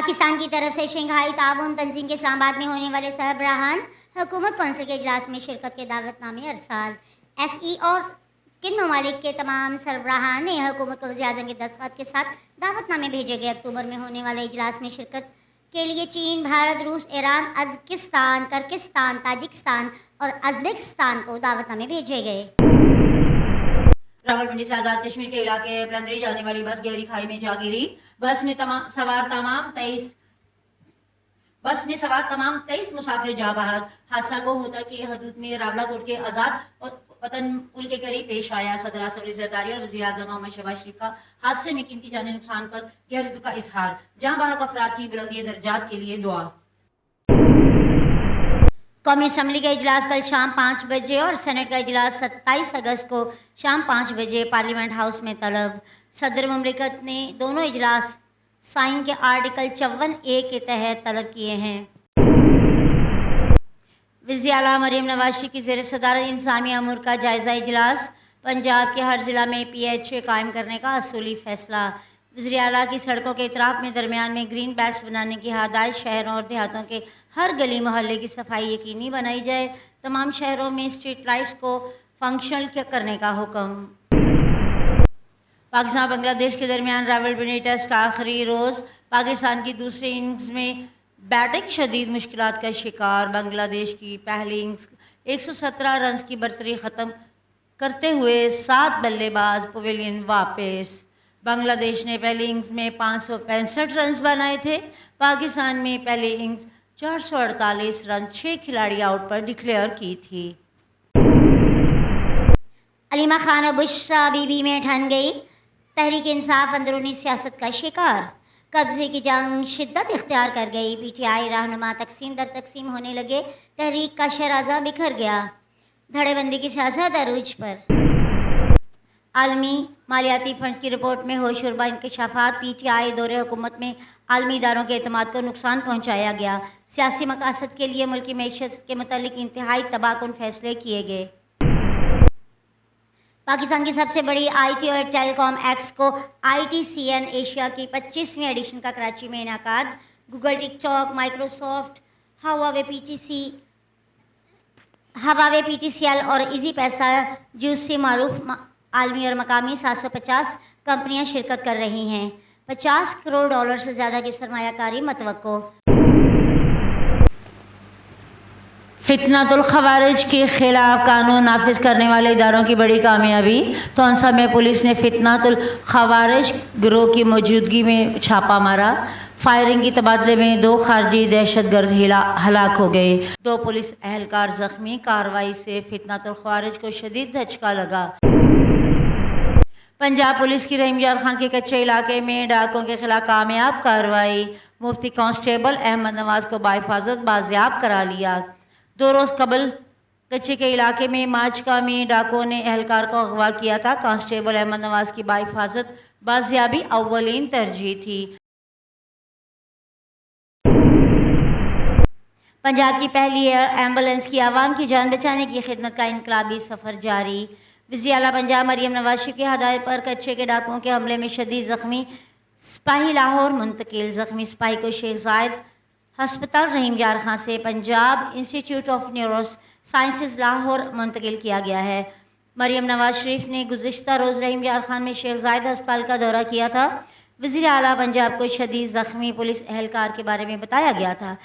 پاکستان کی طرف سے شنگھائی تعاون تنظیم کے اسلام آباد میں ہونے والے سربراہان حکومت کونسل کے اجلاس میں شرکت کے دعوت نامے ارسال۔ ایس ای اور کن ممالک کے تمام سربراہان نے حکومت کو وزیر اعظم کے دستخط کے ساتھ دعوت نامے بھیجے گئے۔ اکتوبر میں ہونے والے اجلاس میں شرکت کے لیے چین، بھارت، روس، ایران، ازبکستان، ترکستان، تاجکستان اور ازبکستان کو دعوت نامے بھیجے گئے۔ راولپنڈی سے آزاد کشمیر کے علاقے پلندری جانے والی بس گہری کھائی میں جا گری۔ بس میں سوار تمام 23 مسافر جاں بحق۔ حادثہ کو ہوتا کہ حدود میں راولہ کوٹ کے آزاد اور وطن پل کے قریب پیش آیا۔ صدر اسمبلی زرداری اور وزیر اعظم محمد شہباز شریف کا حادثے میں قیمتی جانی نقصان پر گہرے دکھ کا اظہار۔ جاں بحق افراد کی بلندی درجات کے لیے دعا۔ قومی اسمبلی کا اجلاس کل شام 5 بجے اور سینٹ کا اجلاس 27 اگست کو شام 5 بجے پارلیمنٹ ہاؤس میں طلب۔ صدر مملکت نے دونوں اجلاس سائن کے آرٹیکل 54A کے تحت طلب کیے ہیں۔ وزیر اعلیٰ مریم نواز شریف کی زیر صدارت انتظامیہ امور کا جائزہ اجلاس۔ پنجاب کے ہر ضلع میں PHA قائم کرنے کا اصولی فیصلہ۔ وزیر اعلیٰ کی سڑکوں کے اطراف میں درمیان میں گرین بیلٹس بنانے کی ہدایت۔ شہروں اور دیہاتوں کے ہر گلی محلے کی صفائی یقینی بنائی جائے۔ تمام شہروں میں اسٹریٹ لائٹس کو فنکشنل کرنے کا حکم۔ پاکستان بنگلہ دیش کے درمیان راولپنڈی ٹیسٹ کا آخری روز۔ پاکستان کی دوسری اننگز میں بیٹنگ شدید مشکلات کا شکار۔ بنگلہ دیش کی پہلی اننگز 117 رنز کی برتری ختم کرتے ہوئے 7 بلے باز پویلین واپس۔ بنگلہ دیش نے پہلی اننگز میں 565 رنز بنائے تھے۔ پاکستان میں پہلی اننگز 448 رن 6 کھلاڑی آؤٹ پر ڈکلیئر کی تھی۔ علیمہ خان اور بشرا بی بی میں ٹھن گئی۔ تحریک انصاف اندرونی سیاست کا شکار۔ قبضے کی جنگ شدت اختیار کر گئی۔ PTI رہنما تقسیم در تقسیم ہونے لگے۔ تحریک کا شیرازہ بکھر گیا۔ دھڑے بندی کی سیاست عروج پر۔ عالمی مالیاتی فنڈز کی رپورٹ میں ہوش وربا انکشافات۔ PTI دور حکومت میں عالمی اداروں کے اعتماد کو نقصان پہنچایا گیا۔ سیاسی مقاصد کے لیے ملکی معیشت کے متعلق انتہائی تباہ کن فیصلے کیے گئے۔ پاکستان کی سب سے بڑی IT اور ٹیلی کام ایکسپو ITCN ایشیا کی 25ویں ایڈیشن کا کراچی میں انعقاد۔ گوگل، ٹک ٹاک، مائیکروسافٹ، ہواوے PTCL اور ایزی پیسہ جوس سے معروف عالمی اور مقامی 750 کمپنیاں شرکت کر رہی ہیں۔ $50 کروڑ سے زیادہ کی سرمایہ کاری متوقع۔ فتنۃ الخوارج کے خلاف قانون نافذ کرنے والے اداروں کی بڑی کامیابی۔ تونسا میں پولیس نے فتنۃ الخوارج گروہ کی موجودگی میں چھاپہ مارا۔ فائرنگ کی تبادلے میں 2 خارجی دہشت گرد ہلاک ہو گئے، 2 پولیس اہلکار زخمی۔ کارروائی سے فتنۃ الخوارج کو شدید دھچکا لگا۔ پنجاب پولیس کی رحیم یار خان کے کچے علاقے میں ڈاکوں کے خلاف کامیاب کارروائی۔ مفتی کانسٹیبل احمد نواز کو بحفاظت بازیاب کرا لیا۔ 2 روز قبل کچے کے علاقے میں ماچکا میں ڈاکوں نے اہلکار کو اغوا کیا تھا۔ کانسٹیبل احمد نواز کی بحفاظت بازیابی اولین ترجیح تھی۔ پنجاب کی پہلی ایئر ایمبولینس کی عوام کی جان بچانے کی خدمت کا انقلابی سفر جاری۔ وزیر اعلیٰ پنجاب مریم نواز شریف کی ہدایت پر کچے کے ڈاکوؤں کے حملے میں شدید زخمی سپاہی لاہور منتقل۔ زخمی سپاہی کو شیخ زاید ہسپتال رحیم یار خان سے Punjab institute of neuro sciences Lahore منتقل کیا گیا ہے۔ مریم نواز شریف نے گزشتہ روز رحیم یار خان میں شیخ زاید ہسپتال کا دورہ کیا تھا۔ وزیر اعلیٰ پنجاب کو شدید زخمی پولیس اہلکار کے بارے میں بتایا گیا تھا۔